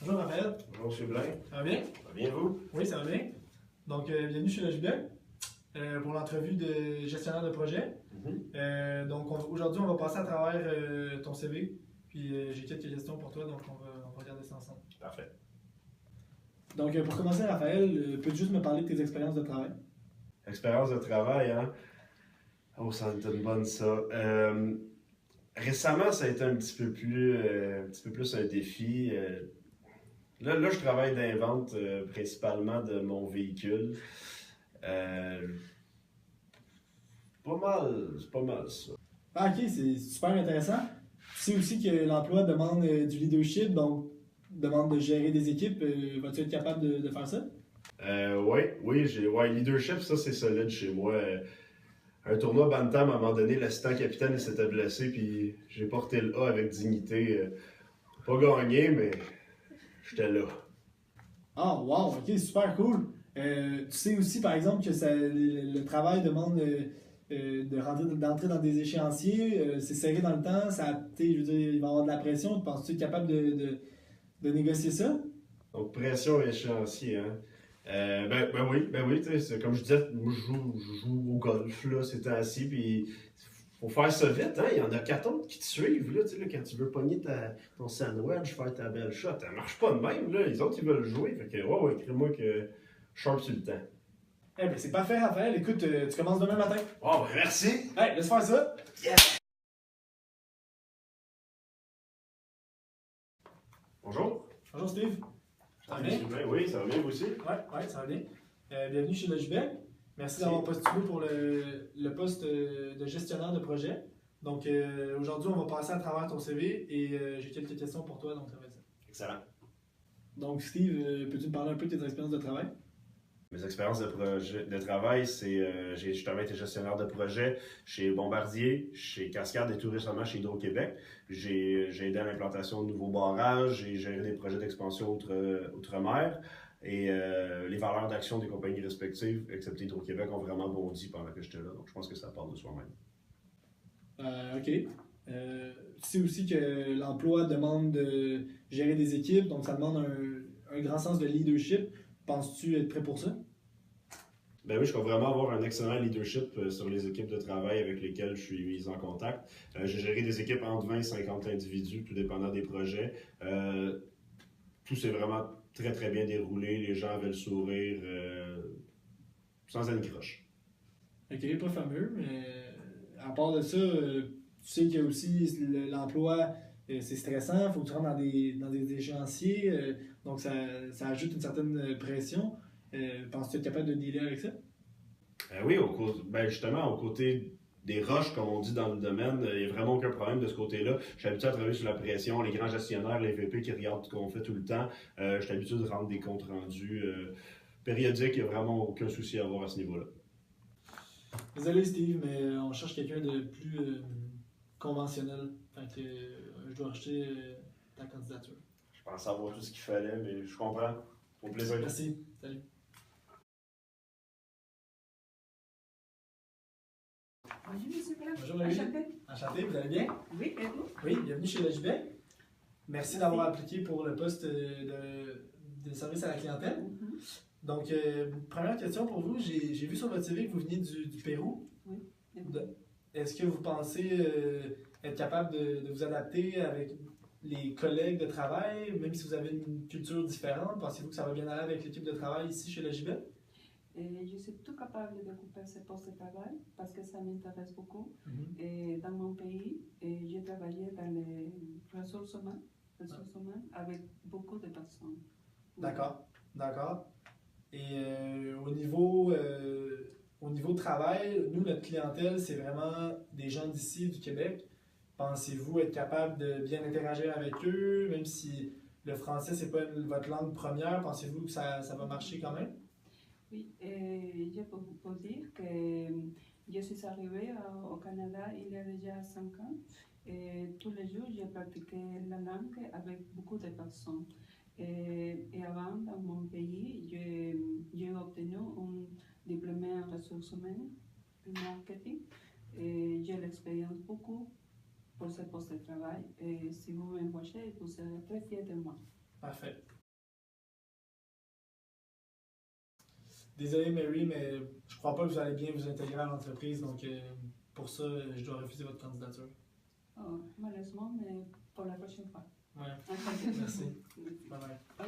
Bonjour Raphaël. Bonjour M. Blain. Ça va bien? Ça va bien vous? Oui, ça va bien. Donc, bienvenue chez Logibel pour l'entrevue de gestionnaire de projet. Aujourd'hui, on va passer à travers ton CV. Puis j'ai quelques questions pour toi, donc on va regarder ça ensemble. Parfait. Donc, pour commencer, Raphaël, peux-tu juste me parler de tes expériences de travail? Expérience de travail, hein? Oh, ça va être une bonne ça. Récemment, ça a été un petit peu plus un défi. Là, je travaille dans les ventes principalement de mon véhicule. C'est pas mal ça. Ah, ok, c'est super intéressant. Tu sais aussi que l'emploi demande du leadership, donc demande de gérer des équipes. Vas-tu être capable de faire ça? Oui, leadership, ça c'est solide chez moi. Un tournoi Bantam, à un moment donné, l'assistant capitaine il s'était blessé, puis j'ai porté le A avec dignité. Pas gagné, mais j'étais là. Ah, wow, ok, super cool. Tu sais aussi, par exemple, que le travail demande d'entrer dans des échéanciers, c'est serré dans le temps, je veux dire, il va y avoir de la pression. Penses-tu être capable de négocier ça? Donc, pression et échéancier, hein. Ben oui, tu sais, comme je disais, moi, je joue au golf, là, ces temps-ci, puis faut faire ça vite, hein. Il y en a 4 autres qui te suivent, là, tu sais, là, quand tu veux pogner ton sandwich, faire ta belle shot, ça marche pas de même, là. Les autres, ils veulent jouer, fait que, ouais, écris-moi que je sharp sur le temps. Eh bien, c'est parfait, Raphaël. Écoute, tu commences demain matin. Oh, ben merci! Hey, laisse faire ça. Yeah. Bonjour. Bonjour, Steve. Ça va bien? Oui, ça va bien, vous aussi? Ouais, ça va bien. Bienvenue chez Logibel. Merci d'avoir postulé pour le poste de gestionnaire de projet. Donc, aujourd'hui, on va passer à travers ton CV et j'ai quelques questions pour toi, donc ça va être ça. Excellent. Donc, Steve, peux-tu me parler un peu de tes expériences de travail? Mes expériences de travail, c'est j'ai justement été gestionnaire de projet chez Bombardier, chez Cascade et tout récemment chez Hydro-Québec. J'ai aidé à l'implantation de nouveaux barrages, j'ai géré des projets d'expansion outre-mer et les valeurs d'action des compagnies respectives, excepté Hydro-Québec, ont vraiment bondi pendant que j'étais là. Donc je pense que ça part de soi-même. OK. Tu sais aussi que l'emploi demande de gérer des équipes, donc ça demande un grand sens de leadership. Penses-tu être prêt pour ça? Ben oui, je crois vraiment avoir un excellent leadership sur les équipes de travail avec lesquelles je suis mis en contact. J'ai géré des équipes entre 20 et 50 individus, tout dépendant des projets. Tout s'est vraiment très très bien déroulé. Les gens avaient le sourire sans anicroche. OK, pas fameux, mais à part de ça, tu sais qu'il y a aussi l'emploi, c'est stressant, il faut que tu rentres dans des échéanciers, donc ça ajoute une certaine pression. Penses-tu être capable de dealer avec ça? Oui, justement, aux côtés des roches, comme on dit dans le domaine, il n'y a vraiment aucun problème de ce côté-là. Je suis habitué à travailler sous la pression, les grands gestionnaires, les VP qui regardent ce qu'on fait tout le temps. Je suis habitué de rendre des comptes rendus périodiques, il n'y a vraiment aucun souci à avoir à ce niveau-là. Désolé Steve, mais on cherche quelqu'un de plus conventionnel. Fait que je dois acheter ta candidature. Je pense savoir tout ce qu'il fallait, mais je comprends. Au plaisir. Merci. Salut. Bonjour, monsieur Blanc. Bonjour, Louis. Enchanté. Enchanté, vous allez bien? Oui, et vous? Oui, bienvenue chez Logibel. Merci d'avoir appliqué pour le poste de service à la clientèle. Donc, première question pour vous. J'ai vu sur votre CV que vous veniez du Pérou. Oui. Est-ce que vous pensez être capable de vous adapter avec les collègues de travail, même si vous avez une culture différente? Pensez-vous que ça va bien aller avec l'équipe de travail ici chez Logibel? Je suis tout capable d'occuper ce poste de travail parce que ça m'intéresse beaucoup. Et dans mon pays, j'ai travaillé dans les ressources humaines avec beaucoup de personnes. D'accord. Et au niveau travail, nous, notre clientèle, c'est vraiment des gens d'ici, du Québec. Pensez-vous être capable de bien interagir avec eux, même si le français, c'est pas votre langue première, pensez-vous que ça va marcher quand même? Oui, je peux vous dire que je suis arrivée au Canada il y a déjà 5 ans. Et tous les jours, j'ai pratiqué la langue avec beaucoup de personnes. Et avant, dans mon pays, j'ai obtenu un diplôme en ressources humaines et marketing. Et j'ai l'expérience beaucoup pour ce poste de travail. Et si vous m'embauchez, vous serez très fiers de moi. Parfait. Désolé, Mary, mais je crois pas que vous allez bien vous intégrer à l'entreprise, donc pour ça, je dois refuser votre candidature. Oh, malheureusement, mais pour la prochaine fois. Ouais. Merci. Merci. Bye bye.